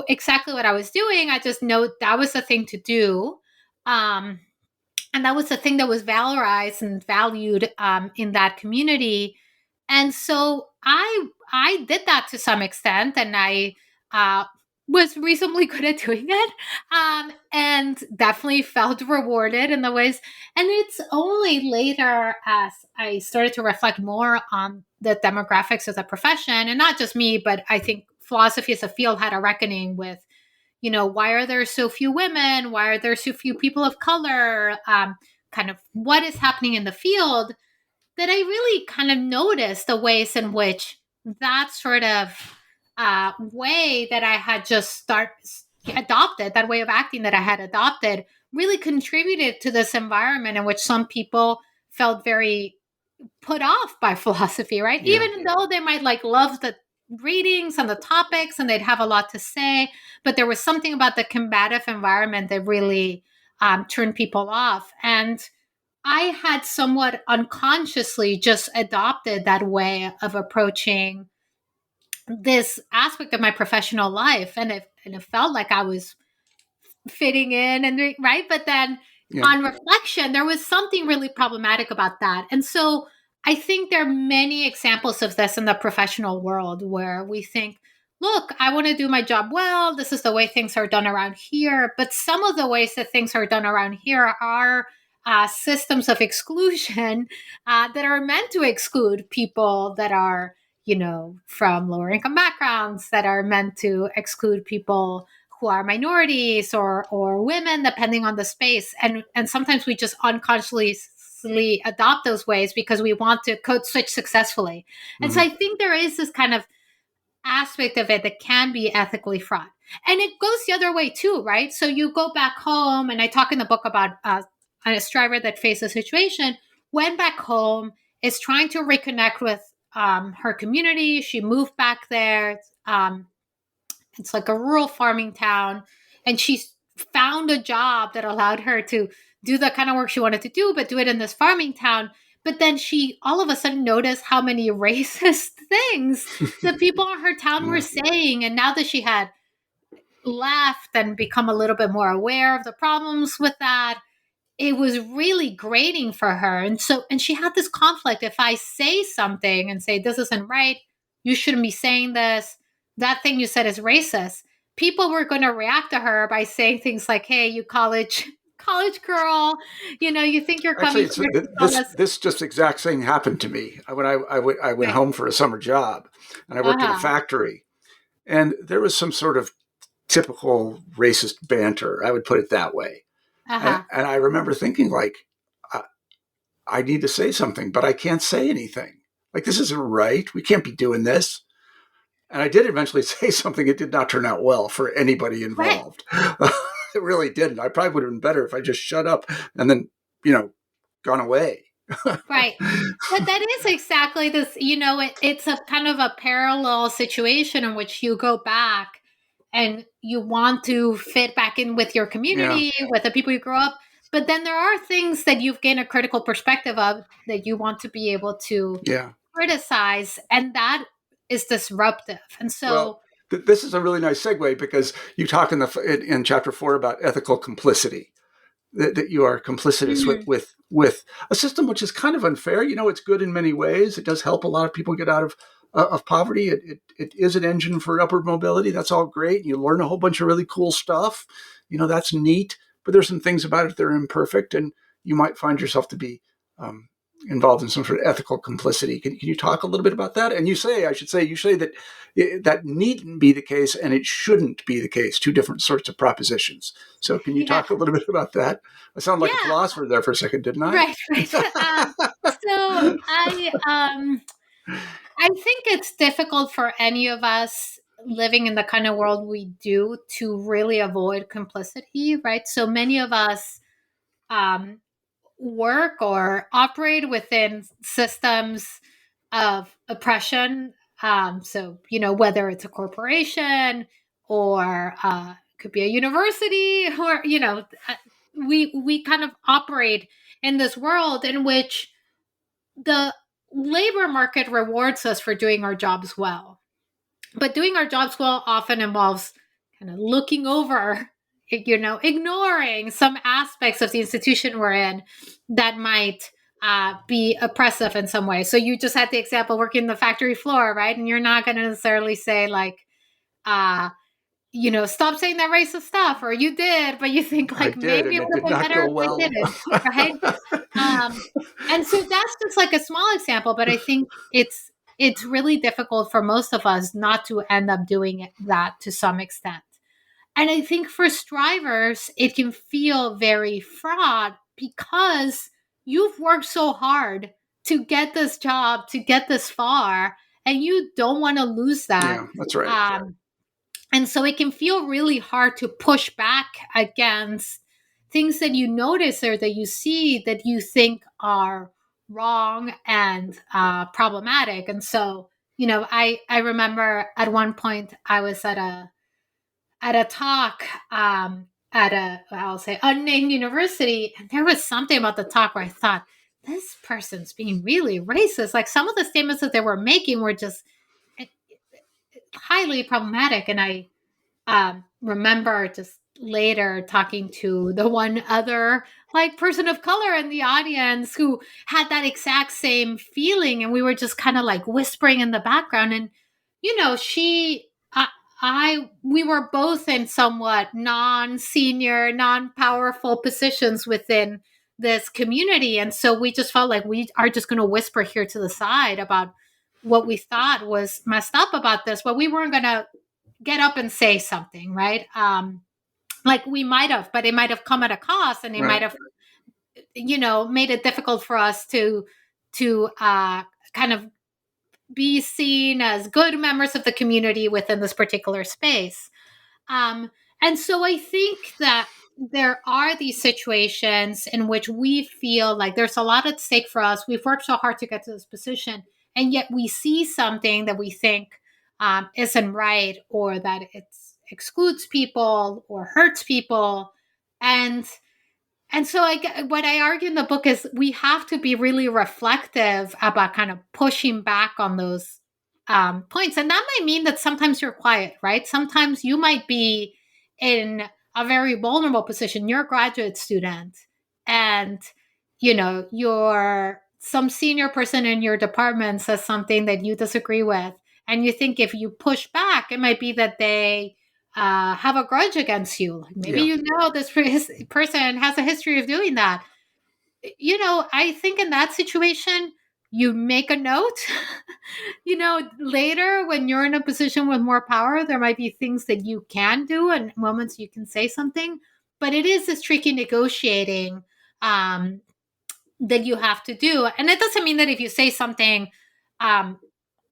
exactly what I was doing. I just know that was the thing to do. And that was the thing that was valorized and valued in that community. And so I did that to some extent, and I was reasonably good at doing it, and definitely felt rewarded in the ways. And it's only later as I started to reflect more on the demographics of the profession, and not just me, but I think philosophy as a field had a reckoning with, why are there so few women? Why are there so few people of color? Kind of what is happening in the field, that I really kind of noticed the ways in which that sort of way that I had just adopted, that way of acting that I had adopted, really contributed to this environment in which some people felt very put off by philosophy, right? Yeah. Even though they might love the readings and the topics and they'd have a lot to say, but there was something about the combative environment that really turned people off. And I had somewhat unconsciously just adopted that way of approaching this aspect of my professional life. And it felt like I was fitting in and right. But then on reflection, there was something really problematic about that. And so I think there are many examples of this in the professional world where we think, look, I want to do my job well. This is the way things are done around here. But some of the ways that things are done around here are systems of exclusion that are meant to exclude people that are, from lower income backgrounds, that are meant to exclude people who are minorities or women, depending on the space. And sometimes we just unconsciously adopt those ways because we want to code switch successfully. And so I think there is this kind of aspect of it that can be ethically fraught. And it goes the other way too, right? So you go back home, and I talk in the book about a striver that faced a situation, went back home, is trying to reconnect with her community. She moved back there. It's like a rural farming town, and she found a job that allowed her to do the kind of work she wanted to do, but do it in this farming town. But then she all of a sudden noticed how many racist things the people in her town were Yeah. saying. And now that she had left and become a little bit more aware of the problems with that, it was really grating for her. And she had this conflict. If I say something and say, this isn't right, you shouldn't be saying this, that thing you said is racist, people were going to react to her by saying things like, hey, you college girl, you think you're Actually, coming it's here to tell us. this just exact thing happened to me when I went Right. home for a summer job, and I worked in a Uh-huh. factory, and there was some sort of typical racist banter. I would put it that way, Uh-huh. and I remember thinking like, I need to say something, but I can't say anything. Like, this isn't right. We can't be doing this. And I did eventually say something. It did not turn out well for anybody Right. involved. It really didn't. I probably would have been better if I just shut up and then, gone away. Right. But that is exactly this, it's a kind of a parallel situation in which you go back and you want to fit back in with your Yeah. community, with the people you grew up. But then there are things that you've gained a critical perspective of that you want to be able to Yeah. criticize. And that is disruptive. And Well, so, this is a really nice segue because you talk in chapter 4 about ethical complicity. That you are complicitous mhm, with a system which is kind of unfair. It's good in many ways. It does help a lot of people get out of poverty. It is an engine for upward mobility. That's all great. You learn a whole bunch of really cool stuff. That's neat. But there's some things about it that are imperfect, and you might find yourself to be um, involved in some sort of ethical complicity. Can you talk a little bit about that? And you say that that needn't be the case, and it shouldn't be the case. Two different sorts of propositions. So can you yeah, talk a little bit about that? I sound like a yeah, philosopher there for a second, didn't I? right, right. So I think it's difficult for any of us living in the kind of world we do to really avoid complicity, right? So many of us um, work or operate within systems of oppression. So, whether it's a corporation or could be a university, or, we kind of operate in this world in which the labor market rewards us for doing our jobs well. But doing our jobs well often involves kind of looking over, ignoring some aspects of the institution we're in that might be oppressive in some way. So you just had the example working the factory floor, right? And you're not going to necessarily say like, uh, stop saying that racist stuff, or you did, but you think I like did, maybe and it it would did have been not better go if I well. didn't, right? Um, and so that's just like a small example, but I think it's really difficult for most of us not to end up doing that to some extent. And I think for strivers, it can feel very fraught because you've worked so hard to get this job, to get this far, and you don't want to lose that. Yeah, that's right. Um, and so it can feel really hard to push back against things that you notice or that you see that you think are wrong and problematic. And so, I remember at one point I was at a talk at I'll say unnamed university, and there was something about the talk where I thought this person's being really racist. Like some of the statements that they were making were just eh, highly problematic, and I remember just later talking to the one other like person of color in the audience who had that exact same feeling, and we were just kind of like whispering in the background. And she we were both in somewhat non-senior, non-powerful positions within this community, and so we just felt like we are just going to whisper here to the side about what we thought was messed up about this, but we weren't going to get up and say something, right? Like we might have, but it might have come at a cost, and it might Right. have, made it difficult for us to kind of be seen as good members of the community within this particular space. Um, and so I think that there are these situations in which we feel like there's a lot at stake for us. We've worked so hard to get to this position, and yet we see something that we think isn't right, or that it excludes people or hurts people. And so what I argue in the book is we have to be really reflective about kind of pushing back on those points. And that might mean that sometimes you're quiet, right? Sometimes you might be in a very vulnerable position. You're a graduate student, and you're some senior person in your department says something that you disagree with. And you think if you push back, it might be that they have a grudge against you. Like maybe Yeah. this person has a history of doing that. I think in that situation, you make a note. Later when you're in a position with more power, there might be things that you can do and moments you can say something. But it is this tricky negotiating that you have to do. And it doesn't mean that if you say something um,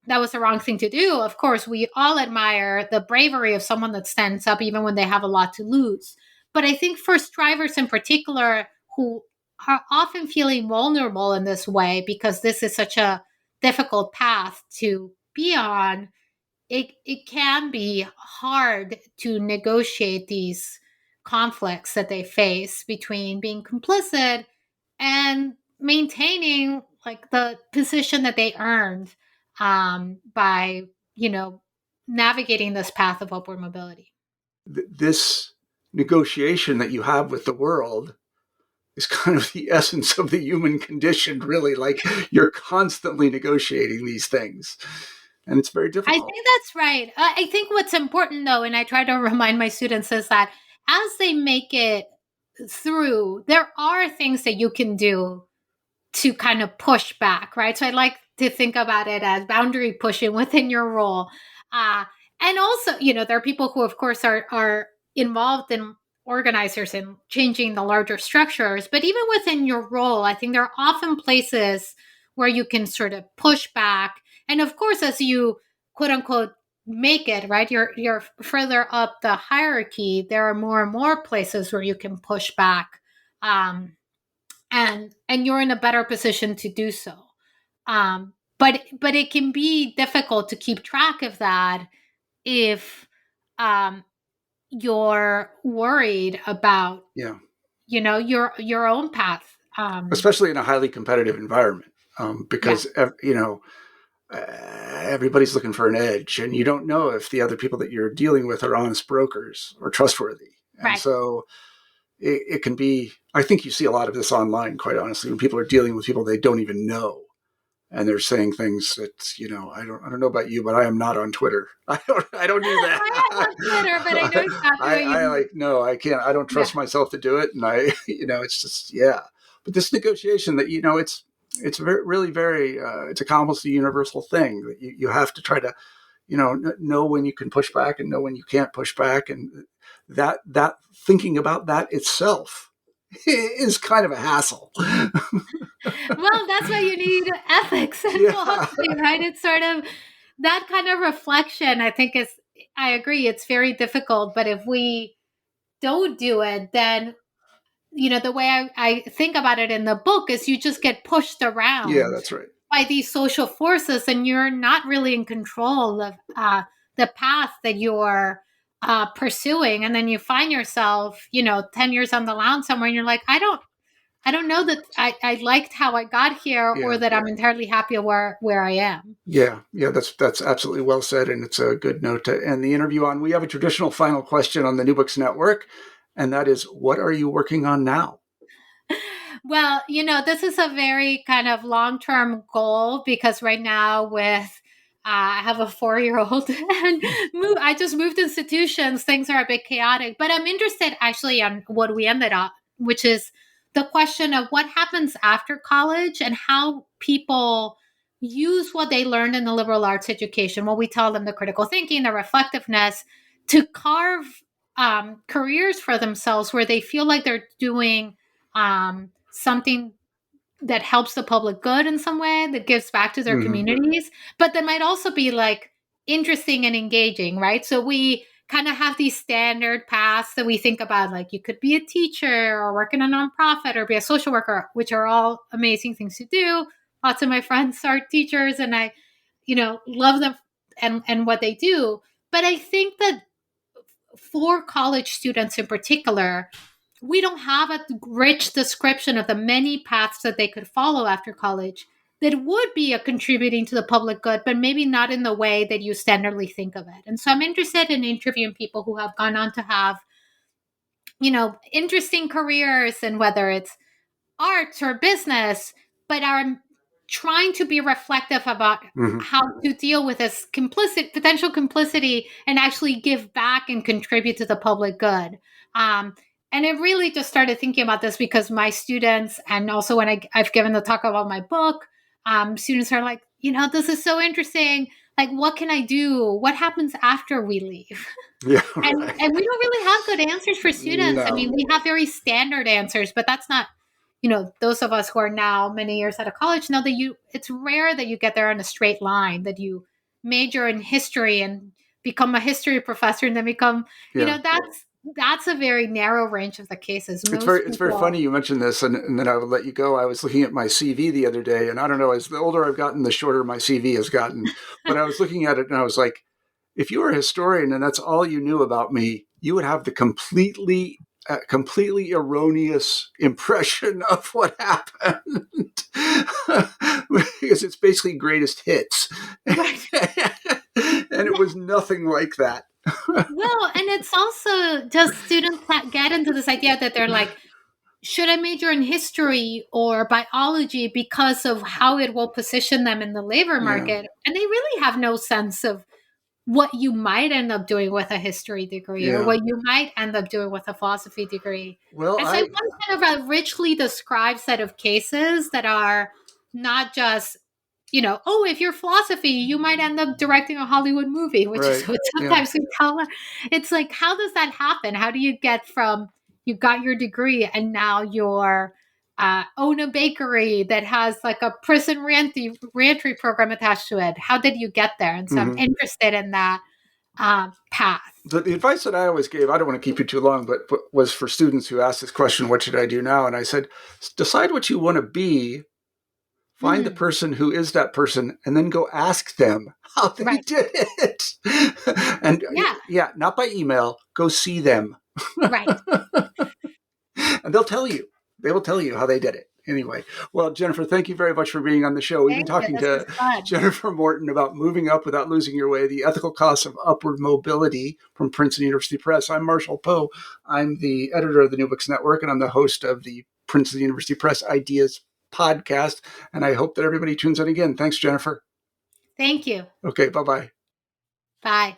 that was the wrong thing to do. Of course, we all admire the bravery of someone that stands up even when they have a lot to lose. But I think for strivers in particular who are often feeling vulnerable in this way because this is such a difficult path to be on, it can be hard to negotiate these conflicts that they face between being complicit and maintaining like the position that they earned by navigating this path of upward mobility. This negotiation that you have with the world is kind of the essence of the human condition, really. Like you're constantly negotiating these things, and it's very I difficult. think that's right. I think what's important though, and I try to remind my students, is that as they make it through, there are things that you can do to kind of push back, right? So I like to think about it as boundary pushing within your role. Uh, and also, there are people who, of course, are involved in organizers and changing the larger structures. But even within your role, I think there are often places where you can sort of push back. And of course, as you quote unquote make it, right, you're further up the hierarchy, there are more and more places where you can push back. And you're in a better position to do so. But it can be difficult to keep track of that if um, you're worried about Yeah, your own path. especially in a highly competitive environment, Yeah, because everybody's looking for an edge, and you don't know if the other people that you're dealing with are honest brokers or trustworthy, and right. so it can be. I think you see a lot of this online, quite honestly, when people are dealing with people they don't even know, and they're saying things that I don't know about you, but I am not on Twitter. I don't do that. I am on Twitter, but I know exactly what you I mean. like no, I can't. I don't Yeah. trust myself to do it, and I it's just yeah. But this negotiation that it's very, really very it's almost a universal thing that you have to try to know when you can push back and know when you can't push back, and that thinking about that itself is kind of a hassle. Well, that's why you need ethics and Yeah, philosophy, right? It's sort of that kind of reflection. I think is. I agree. It's very difficult, but if we don't do it, then the way I think about it in the book is you just get pushed yeah, around that's right. by these social forces and you're not really in control of the path that you're pursuing. And then you find yourself 10 years on the line somewhere and you're like, I don't know that I liked how I got here or Yeah, that I'm entirely happy where I am. yeah. That's absolutely well said, and it's a good note to end the interview on. We have a traditional final question on the New Books Network, and that is, what are you working on now? Well, this is a very kind of long term goal because right now, with I have a 4-year old and I just moved institutions. Things are a bit chaotic, but I'm interested actually on what we ended up, which is the question of what happens after college and how people use what they learned in the liberal arts education, what we tell them, the critical thinking, the reflectiveness, to carve careers for themselves where they feel like they're doing something that helps the public good in some way, that gives back to their communities, but that might also be like interesting and engaging, right? So we kind of have these standard paths that we think about, like you could be a teacher or work in a nonprofit or be a social worker, which are all amazing things to do. Lots of my friends are teachers and I, love them and what they do. But I think that for college students in particular, we don't have a rich description of the many paths that they could follow after college that would be a contributing to the public good, but maybe not in the way that you standardly think of it. And so I'm interested in interviewing people who have gone on to have, interesting careers, and whether it's arts or business, but are trying to be reflective about how to deal with this potential complicity and actually give back and contribute to the public good. And I really just started thinking about this because my students, and also when I've given the talk about my book, students are like, this is so interesting. Like, what can I do? What happens after we leave? Yeah, right. And we don't really have good answers for students. No. I mean, we have very standard answers, but that's not, those of us who are now many years out of college know that it's rare that you get there in a straight line, that you major in history and become a history professor and then become, that's a very narrow range of the cases. It's very funny you mentioned this, and then I will let you go. I was looking at my CV the other day, and I don't know, as the older I've gotten, the shorter my CV has gotten. But I was looking at it, and I was like, if you were a historian and that's all you knew about me, you would have the completely erroneous impression of what happened. Because it's basically greatest hits. Right. And it was nothing like that. Well, and it's also just students that get into this idea that they're like, should I major in history or biology because of how it will position them in the labor market? And they really have no sense of what you might end up doing with a history degree or what you might end up doing with a philosophy degree. Well, and so I want kind of a richly described set of cases that are not just, if you're philosophy, you might end up directing a Hollywood movie, which is what sometimes we tell. It's like, how does that happen? How do you get from you got your degree and now you're own a bakery that has like a prison reentry program attached to it? How did you get there? And so I'm interested in that path. The advice that I always gave, I don't want to keep you too long, but was for students who asked this question, what should I do now? And I said, decide what you want to be, find the person who is that person, and then go ask them how they did it. And not by email, go see them. Right. And they'll tell you. They will tell you how they did it. Anyway, well, Jennifer, thank you very much for being on the show. We've been talking to Jennifer Morton about Moving Up Without Losing Your Way, The Ethical Costs of Upward Mobility from Princeton University Press. I'm Marshall Poe. I'm the editor of the New Books Network, and I'm the host of the Princeton University Press Ideas podcast. And I hope that everybody tunes in again. Thanks, Jennifer. Thank you. Okay, bye-bye. Bye.